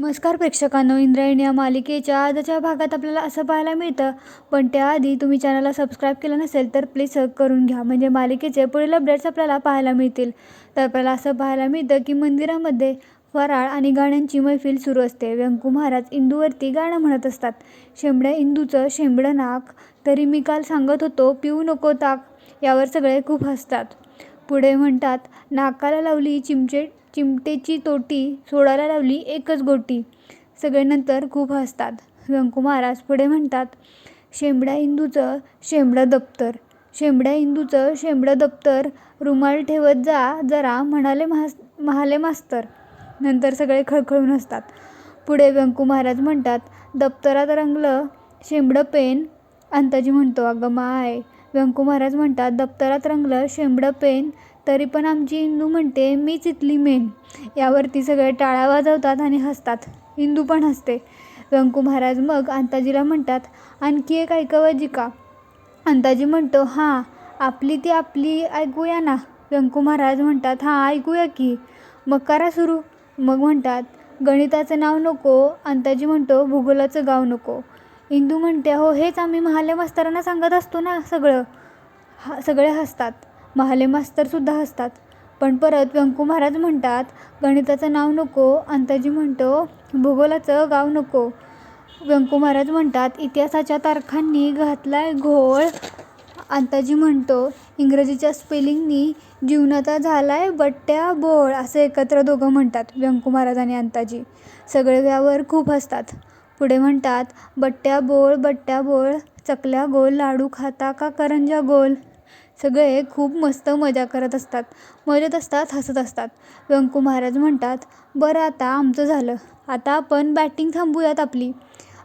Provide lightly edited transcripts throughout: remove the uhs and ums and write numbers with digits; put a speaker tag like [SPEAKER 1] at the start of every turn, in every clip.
[SPEAKER 1] नमस्कार प्रेक्षकांनो, इंद्रायणी या मालिकेच्या आजच्या भागात आपल्याला असं पाहायला मिळतं. पण त्याआधी तुम्ही चॅनलला सबस्क्राईब केलं नसेल तर प्लीज करून घ्या, म्हणजे मालिकेचे पुढील अपडेट्स आपल्याला पाहायला मिळतील. तर आपल्याला असं पाहायला मिळतं की मंदिरामध्ये फराळ आणि गाण्यांची मैफिल सुरू असते. व्यंकू महाराज इंदूवरती गाणं म्हणत असतात. शेंबड्या इंदूचं शेंबडं नाक, तरी मी काल सांगत होतो पिऊ नको ताक. यावर सगळे खूप हसतात. पुढे म्हणतात, नाकाला लावली चिमटेची तोटी, सोडायला लावली एकच गोटी. सगळे नंतर खूप हसतात. व्यंकू महाराज पुढे म्हणतात, शेंबड्या इंदूचं शेंबडं दप्तर, शेंबड्या इंदूचं शेंबडं दप्तर, रुमाल ठेवत जा जरा म्हणाले मास्तर. नंतर सगळे खळखळून हसतात. पुढे व्यंकू महाराज म्हणतात, दप्तरात रंगलं शेंबडं पेन. अंताजी म्हणतो, अगं माय. व्यंकू महाराज म्हणतात, दप्तरात रंगलं शेंबडं पेन, तरी पण आमची इंदू म्हणते मीच इथली मेन. यावरती सगळे टाळ्या वाजवतात आणि हसतात. इंदू पण हसते. व्यंकू महाराज मग अंताजीला म्हणतात, आणखी एक ऐकावं का? अंताजी म्हणतो, हां, आपली ती आपली ऐकूया ना. व्यंकू महाराज म्हणतात, हां ऐकूया की. मग करा सुरू. मग म्हणतात, गणिताचं नाव नको. अंताजी म्हणतो, भूगोलाचं गाव नको. इंदू म्हणते, हो हेच आम्ही महाले मास्तरांना सांगत असतो ना सगळं. सगळे हसतात. महाले मास्तरसुद्धा हसतात. पण परत व्यंकू महाराज म्हणतात, गणिताचं नाव नको. अंताजी म्हणतो, भूगोलाचं गाव नको. व्यंकू महाराज म्हणतात, इतिहासाच्या तारखांनी घातलाय घोळ. अंताजी म्हणतो, इंग्रजीच्या स्पेलिंगनी जीवनाचा झालाय बट्ट्या बोळ. असं एकत्र दोघं म्हणतात, व्यंकू महाराज आणि अंताजी. सगळे यावर खूप हसतात. पुढे म्हणतात, बट्ट्या बोळ, चकल्या गोल, लाडू खाता का करंजा गोल. सगळे खूप मस्त मजा करत असतात, मजेत असतात, हसत असतात. व्यंकू महाराज म्हणतात, बरं आता आमचं झालं, आता आपण बॅटिंग थांबूयात आपली.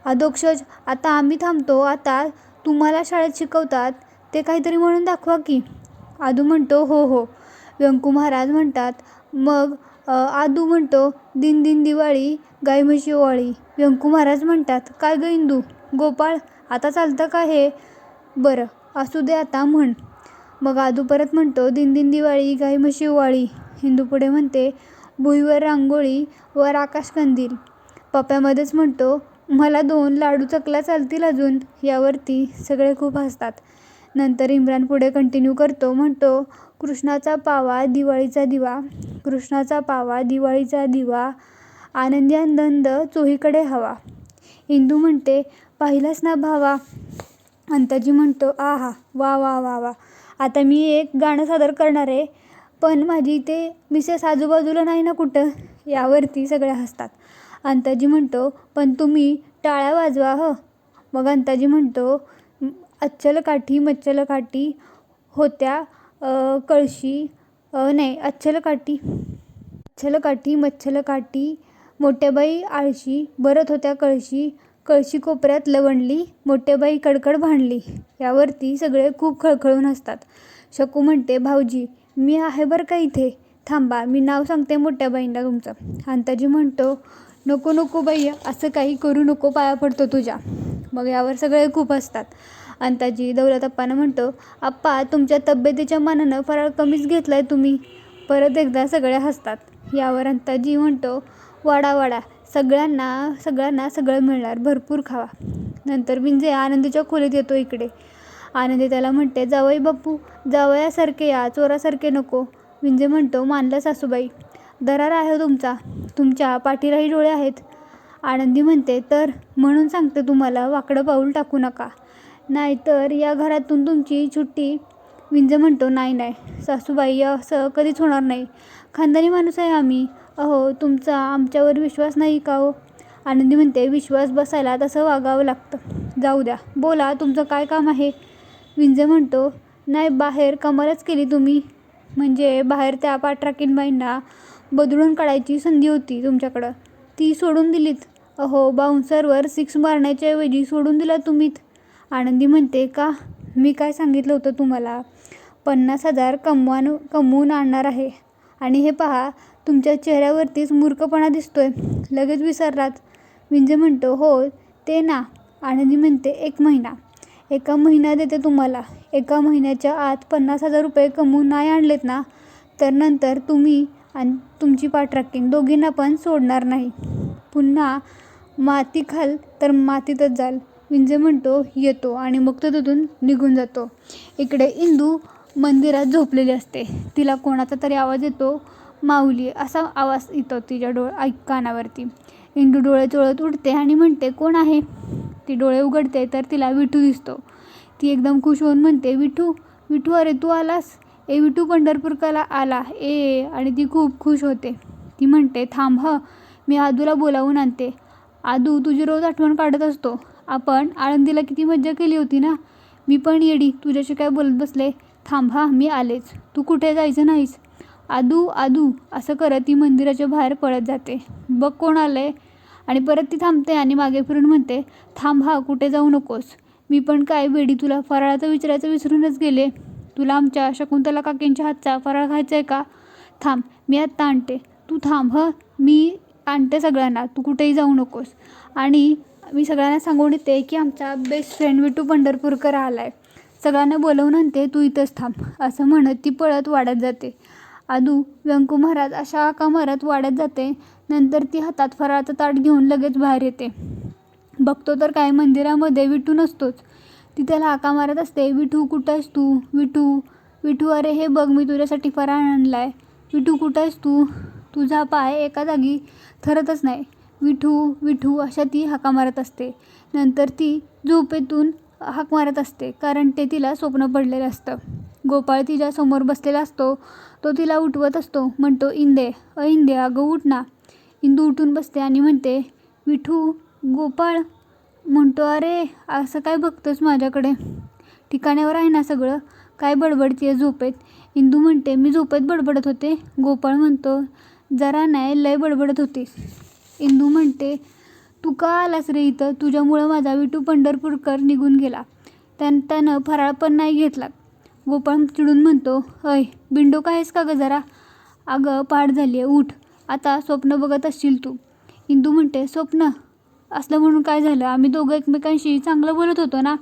[SPEAKER 1] अधोक्षज, आता आम्ही थांबतो. आता तुम्हाला शाळेत शिकवतात ते काहीतरी म्हणून दाखवा की. आदू म्हणतो, हो हो. व्यंकू महाराज म्हणतात, मग आदू म्हणतो, दिन दिन दिवाळी, गाई म्हशी ओवाळी. व्यंकू महाराज म्हणतात, काय गं इंदू, गोपाळ, आता चालतं का हे? बरं असू दे आता म्हण. मग आदू परत म्हणतो, दिन दिन दिवाळी, गाई म्हशी ओवाळी. इंदू पुढे म्हणते, भुईवर रांगोळी, वर आकाश कंदील. पप्प्यामध्येच म्हणतो, मला 2 लाडू चकल्या चालतील अजून. यावरती सगळे खूप हसतात. नंतर इम्रान पुढे कंटिन्यू करतो, म्हणतो, कृष्णाचा पावा दिवाळीचा दिवा, कृष्णाचा पावा दिवाळीचा दिवा, आनंदी आनंद चोहीकडे हवा. इंदू म्हणते, पाहिलंस ना भावा. अंताजी म्हणतो, आहा, वा वा वा वा. आता मी एक गाणं सादर करणार आहे, पण माझी इथे मिसेस आजूबाजूला नाही ना कुठं. यावरती सगळे हसतात. अंताजी म्हणतो, पण तुम्ही टाळ्या वाजवा हं. मग अंताजी म्हणतो, अच्छल काठी मच्छल काठी होत्या कळशी, नाही अच्छल काठी मच्छल काठी, मोठ्याबाई आळशी, भरत होत्या कळशी, कळशी कोपऱ्यात लवंडली, मोठ्याबाई कडकड भांडली. यावरती सगळे खूप खळखळून हसतात. शकू म्हणते, भाऊजी मी आहे बरं का इथे, थांबा मी नाव सांगते मोठ्याबाईंना तुमचं. अंताजी म्हणतो, नको नको बाई, असं काही करू नको, पाया पडतो तुझ्या. मग यावर सगळे खूप हसतात. अंताजी दौलत अप्पांना म्हणतो, आप्पा तुमच्या तब्येतीच्या मानानं फराळ कमीच घेतलाय तुम्ही. परत एकदा सगळे हसतात. यावर अंताजी म्हणतो, वाडा वाडा, सगळ्यांना सगळं मिळणार, भरपूर खावा. नंतर विंजे आनंदीच्या खोलीत येतो इकडे. आनंदी त्याला म्हणते, जावई बापू जावयासारखे या, चोरासारखे नको. विंजे म्हणतो, मानलं सासूबाई, दरार आहे तुमचा, तुमच्या पाठीलाही डोळे आहेत. आनंदी म्हणते, तर म्हणून सांगते तुम्हाला, वाकडं पाऊल टाकू नका, नाहीतर या घरातून तुमची सुट्टी. विंजे म्हणतो, नाही सासूबाई, असं कधीच होणार नाही, खानदानी माणूस आहे आम्ही. अहो तुमचा आमच्यावर विश्वास नाही का हो? आनंदी म्हणते, विश्वास बसायला तसं वागावं लागतं. जाऊ द्या, बोला तुमचं काय काम आहे? विंजे म्हणतो, नाही बाहेर कमालच केली तुम्ही, म्हणजे बाहेर त्या पाठराखीणबाईंना बदलून काढायची संधी होती तुमच्याकडं, ती सोडून दिलीत. अहो बाउन्सरवर 6 मारण्याच्या ऐवजी सोडून दिला तुम्हीत. आनंदी म्हणते, का? मी काय सांगितलं होतं तुम्हाला, 50,000 कमवून आणणार आहे, आणि हे पहा तुमच्या चेहऱ्यावरतीच मूर्खपणा दिसतोय, लगेच विसरलात. विंजे म्हणतो, हो ते ना. आनंदी म्हणते, 1 महिना. 1 महिना देते तुम्हाला. 1 महिन्याच्या आत 50,000 रुपये कमवून नाही आणलेत ना, तर नंतर तुम्ही आणि तुमची पाठराखीण दोघींना पण सोडणार नाही. पुन्हा माती खाल तर मातीतच जाल. विंझे म्हणतो येतो आणि मग तो तिथून निघून जातो. इकडे इंदू मंदिरात झोपलेली असते. तिला कोणाचा तरी आवाज येतो, माऊली असा आवाज येतो तिच्या कानावरती. इंदू डोळे चोळत उठते आणि म्हणते कोण आहे. ती डोळे उघडते तर तिला विठू दिसतो. ती एकदम खुश होऊन म्हणते विठू, विठू अरे तू आलास. ए विठू पंढरपूरला आला ए. आणि ती खूप खुश होते. ती म्हणते थांब मी आदूला बोलावून आणते. आदू तुझी रोज आठवण काढत असतो. आपण आळंदीला किती मज्जा केली होती ना. मी पण येडी तुझ्याशी काय बोलत बसले. थांब मी आलेच. तू कुठे जायचं नाहीस. आदू आदू असं करत ती मंदिराच्या बाहेर पळत जाते. बघ कोण आलंय. आणि परत ती थांबते आणि मागे फिरून म्हणते थांब कुठे जाऊ नकोस. मी पण काय वेडी तुला फराळाचं विचारायचं विसरूनच गेले. तुला आमच्या शकुंतला काकींच्या हातचा फराळ खायचा आहे का. थांब मी आत्ता आणते. तू थांब मी आणते सगळ्यांना. तू कुठेही जाऊ नकोस. आणि मी सगळ्यांना सांगून येते की आमचा बेस्ट फ्रेंड विठू पंढरपूरकर आला आहे. सगळ्यांना बोलवून आणते. तू इथंच थांब असं म्हणत ती पळत वाढत जाते. आदू व्यंकू महाराज अशा हाका मारत वाढत जाते. नंतर ती हातात फराळाचं ताट घेऊन लगेच बाहेर येते. बघतो तर काय मंदिरामध्ये विठू नसतोच. ती त्याला हाका मारत असते विठू कुठं आहेस तू. विठू विठू अरे हे बघ मी तुझ्यासाठी फराळ आणलाय. विठू कुठं आहेस तू. तुझा पाय एका जागी थरतच नाही. विठू विठू अशा ती हाका मारत असते. नंतर ती झोपेतून हाक मारत असते कारण ते तिला स्वप्न पडलेलं असतं. गोपाळ तिच्या समोर बसलेला असतो. तो तिला उठवत असतो. म्हणतो इंदे इंदे अगं उठ ना. इंदू उठून बसते आणि म्हणते विठू. गोपाळ म्हणतो अरे असं काय बघतोस माझ्याकडे. ठिकाण्यावर आहे ना सगळं. काय बडबडतीये झोपेत. इंदू म्हणते मी झोपेत बडबडत होते. गोपाळ म्हणतो जरा नाही लय बडबडत होतीस. इंदू म्हणते तू का आलास रे इथं. तुझ्यामुळं माझा विठू पंढरपूरकर निघून गेला. त्यानं फराळ पण नाही घेतला. गोपाळ चिडून म्हणतो अय बिंडो काय आहेस का गं जरा. अगं पहाट झाली आहे उठ. आता स्वप्न बघत असशील तू. इंदू म्हणते स्वप्न असलं म्हणून काय झालं. आम्ही दोघं एकमेकांशी चांगलं बोलत होतो ना.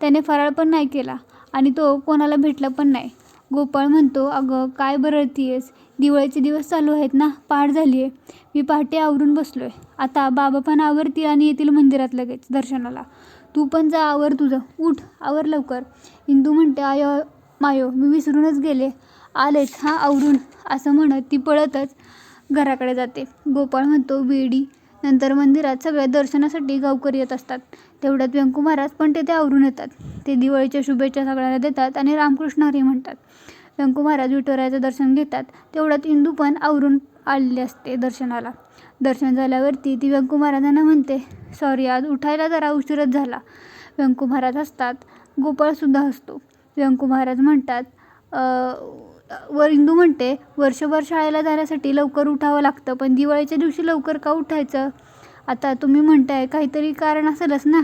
[SPEAKER 1] त्याने फराळ पण नाही केला आणि तो कोणाला भेटला पण नाही. गोपाळ म्हणतो अगं काय बरळतीयेस. दिवाळीचे दिवस चालू आहेत ना. पहाट झाली आहे. मी पहाटे आवरून बसलो आहे. आता बाबा पण आवरतील आणि येतील मंदिरात लगेच दर्शनाला. तू पण जा आवर तुझं. उठ आवर लवकर. इंदू म्हणते आयो मायो मी विसरूनच गेले. आलेच आवरून असं म्हणत ती पळतच घराकडे जाते. गोपाळ म्हणतो वेडी. नंतर मंदिरात सगळ्या दर्शनासाठी गावकरी येत असतात. तेवढ्यात व्यंकू महाराज पण ते आवरून येतात. ते दिवाळीच्या शुभेच्छा सगळ्यांना देतात आणि रामकृष्ण हरी म्हणतात. व्यंकू महाराज विठुरायाचं दर्शन घेतात. तेवढ्यात इंदू पण आवरून आलेली असते दर्शनाला. दर्शन झाल्यावरती ती व्यंकू महाराजांना म्हणते सॉरी आज उठायला जरा उशीरच झाला. व्यंकू महाराज हसतात. गोपाळसुद्धा हसतो. व्यंकू महाराज म्हणतात इंदू म्हणते वर्षभर शाळेला जाण्यासाठी लवकर उठावं लागतं पण दिवाळीच्या दिवशी लवकर का उठायचं. आता तुम्ही म्हणताय काहीतरी कारण असेलच ना.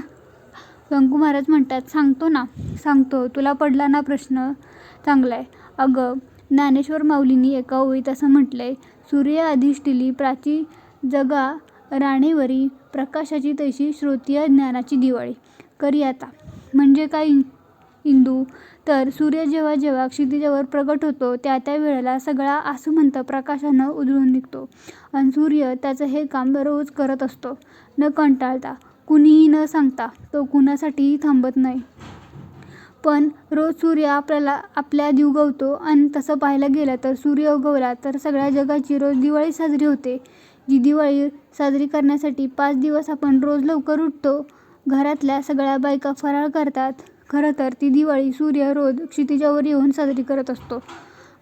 [SPEAKER 1] व्यंकू महाराज म्हणतात सांगतो ना सांगतो. तुला पडला ना प्रश्न चांगला आहे. अगं ज्ञानेश्वर माऊलींनी एका ओळीत असं म्हटलंय सूर्य अधिष्ठिली प्राची जगा राणेवरी प्रकाशाची तैशी श्रोतीय ज्ञानाची दिवाळी करी आता. म्हणजे काय इंदू. तर सूर्य जेव्हा जेव्हा क्षितिजावर प्रगट होतो त्या वेळेला सगळा आसमंत प्रकाशानं उजळून निघतो. आणि सूर्य त्याचं हे काम रोज करत असतो न कंटाळता. कुणीही न सांगता. तो कुणासाठीही थांबत नाही. पण रोज सूर्य आपल्या आधी उगवतो. आणि तसं पाहायला गेलं तर सूर्य उगवला तर सगळ्या जगाची रोज दिवाळी साजरी होते. जी दिवाळी साजरी करण्यासाठी 5 दिवस आपण रोज लवकर उठतो. घरातल्या सगळ्या बायका फराळ करतात. खरं तर ती दिवाळी सूर्य रोज क्षितिजावर येऊन साजरी करत असतो.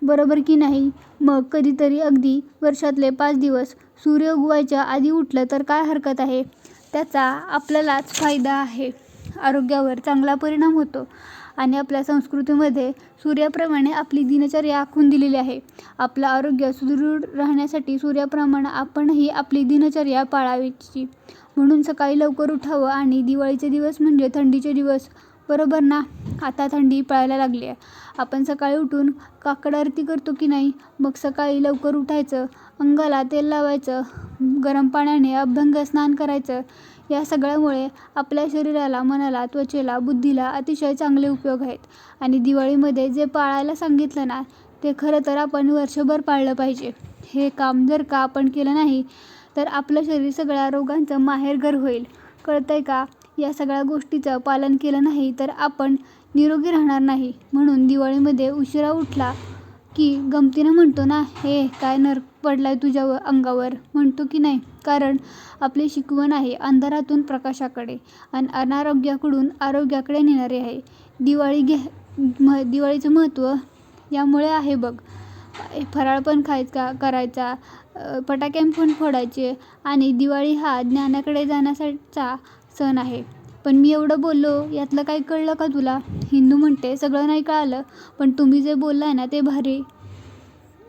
[SPEAKER 1] बरोबर की नाही. मग कधीतरी अगदी वर्षातले 5 दिवस सूर्य उगवायच्या आधी उठलं तर काय हरकत आहे. त्याचा आपल्यालाच फायदा आहे. आरोग्यावर चांगला परिणाम होतो. आणि आपल्या संस्कृतीमध्ये सूर्याप्रमाणे आपली दिनचर्या आखून दिलेली आहे. आपलं आरोग्य सुदृढ राहण्यासाठी सूर्याप्रमाणे आपणही आपली दिनचर्या पाळावीची. म्हणून सकाळी लवकर उठावं. आणि दिवाळीचे दिवस म्हणजे थंडीचे दिवस बरोबर ना. आता थंडी पळायला लागली आहे. आपण सकाळी उठून काकड आरती करतो की नाही. मग सकाळी लवकर उठायचं. अंगाला तेल लावायचं. गरम पाण्याने अभ्यंग स्नान करायचं. या सगळ्यामुळे आपल्या शरीराला मनाला त्वचेला बुद्धीला अतिशय चांगले उपयोग आहेत. आणि दिवाळीमध्ये जे पाळायला सांगितलं ना ते खरं तर आपण वर्षभर पाळलं पाहिजे. हे काम जर का आपण केलं नाही तर आपलं शरीर सगळ्या रोगांचं माहेरघर होईल. कळतंय का? या सगळ्या गोष्टीचं पालन केलं नाही तर आपण निरोगी राहणार नाही. म्हणून दिवाळीमध्ये उशिरा उठला की गमतीनं म्हणतो ना, हे काय नरक पडलाय तुझ्या अंगावर, म्हणतो की नाही? कारण आपली शिकवण आहे अंधारातून प्रकाशाकडे आणि अनारोग्याकडून आरोग्याकडे नेणारी आहे. दिवाळीचं महत्त्व यामुळे आहे बघ. फराळ पण करायचा, फटाके पण फोडायचे आणि दिवाळी हा ज्ञानाकडे जाण्याचा सण आहे. पण मी एवढं बोललो, यातलं काही कळलं का तुला? हिंदू म्हणते सगळं नाही कळालं, पण तुम्ही जे बोललाय ना ते भारी.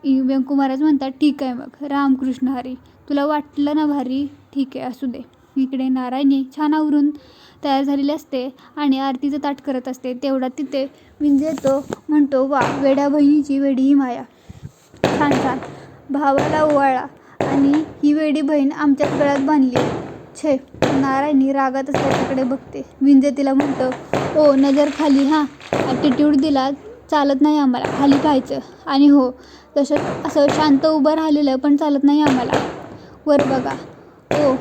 [SPEAKER 1] व्यंकू महाराज म्हणतात, ठीक आहे मग, रामकृष्ण हरी. तुला वाटलं ना भारी? ठीक आहे, असू दे. इकडे नारायणी छान आवरून तयार झालेली असते आणि आरतीचं ताट करत असते. तेवढा तिथे विंज येतो, म्हणतो, वा, वेड्या बहिणीची वेडी ही माया. छान छान. भावाला ओवाळा आणि ही वेडी बहीण आमच्या गळ्यात बांधली. छे. नारायणी रागातच त्याच्याकडे बघते. विंजे तिला म्हणतो, ओ, नजर खाली हां. ॲटिट्यूड दिला चालत नाही आम्हाला, खाली पाहायचं. आणि हो, तसं असं शांत उभं राहिलेलं पण चालत नाही आम्हाला. वर बघा. ओ,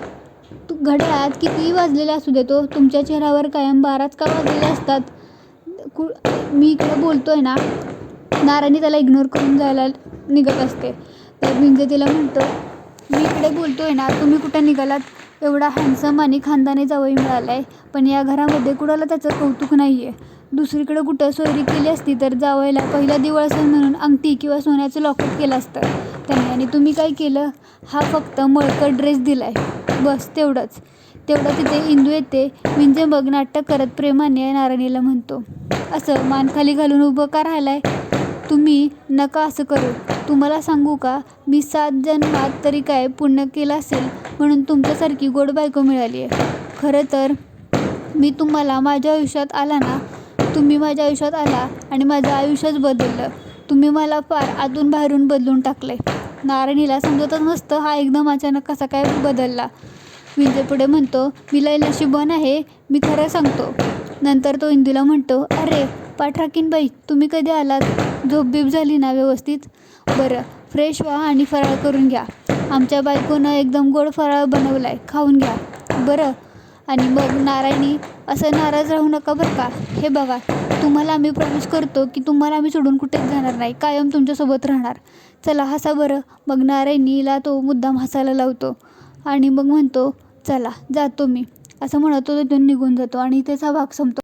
[SPEAKER 1] घड्याळात कितीही वाजलेले असू देतो, तुमच्या चेहऱ्यावर कायम 12च का वाजलेले असतात? मी इकडे बोलतोय ना. नारायणी त्याला इग्नोर करून जायला निघत असते. तर विंजे तिला म्हणतो, मी इकडे बोलतोय ना, तुम्ही कुठे निघालात? एवढा हँडसम आणि खानदानी जावई मिळाला आहे, पण या घरामध्ये कुणाला त्याचं कौतुक नाही आहे. दुसरीकडे कुठं सोयरी केली असती तर जावईला पहिला दिवाळ सण म्हणून अंगठी किंवा सोन्याचं लॉकेट केलं असतं त्याने. आणि तुम्ही काय केलं? हा फक्त मळकट ड्रेस दिला आहे, बस तेवढंच. तेवढं तिथे इंदू येते. विंजे मग नाटक करत प्रेमाने नारायणीला म्हणतो, असं मान खाली घालून उभं का राहिलाय? तुम्ही नका असं करू. तुम्हाला सांगू का, मी 7 जन्मात तरी काय पुण्य केलं असेल म्हणून तुमच्यासारखी गोड बायको मिळाली आहे. खरं तर मी तुम्हाला माझ्या आयुष्यात आला ना, तुम्ही माझ्या आयुष्यात आला आणि माझं आयुष्यच बदललं. तुम्ही मला फार आतून बाहेरून बदलून टाकले. नारायणीला समजतच नसतं हा एकदम अचानक कसा काय बदलला. विंजे पुढे म्हणतो, मी लय नशीबवान आहे, मी खरं सांगतो. नंतर तो इंदूला म्हणतो, अरे पाठराखीन बाई, तुम्ही कधी आलात? झोपबीप झाली ना व्यवस्थित? बरं, फ्रेश व्हा आणि फराळ करून घ्या. आमच्या बायकोनं एकदम गोड फराळ बनवलाय, खाऊन घ्या बरं. आणि मग नारायणी, असं नाराज राहू नका बरं का. हे बघा, तुम्हाला आम्ही प्रॉमिस करतो की तुम्हाला आम्ही सोडून कुठेच जाणार नाही, कायम तुमच्यासोबत राहणार. चला हसा बरं. मग नारायणीला तो मुद्दाम हसायला लावतो आणि मग म्हणतो, चला जातो मी, असं म्हणत तो तिथून निघून जातो आणि त्याचा भाग संपतो.